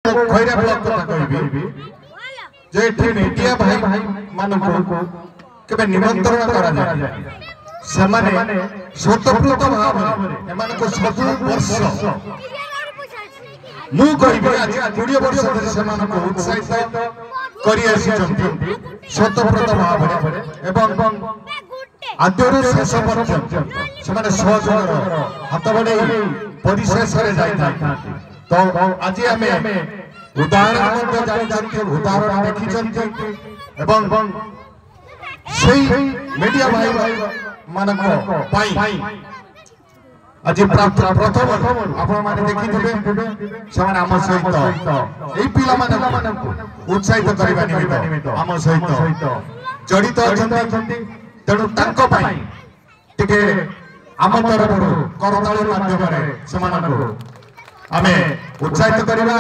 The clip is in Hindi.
खैरा ब्लॉक कथा कहबी जे एठी मीडिया भाई मानको केबे निमंत्रण करा जाय समाने स्वतंत्र भाव एमानको सब वर्ष मु कहबी आज 20 वर्ष धरि समानको उत्साहित करि आसी स्वतंत्र भाव एवं आद्यरु शेष पर्यंत समाने सहयोग हाथ बढ़ाई परिशेष रे जाय तो आज आमे उदाहरण उदाहरण देखी एवं मीडिया भाई मानक आज प्रथम आपण माने देखि आम सहित एई पिला मानक उत्साहित करबा निमित्त आम सहित जड़ित अछंती तेणु तांको पाई टिके आम तरफ करताली माध्यम रे समानक आमे उत्साहित करबा।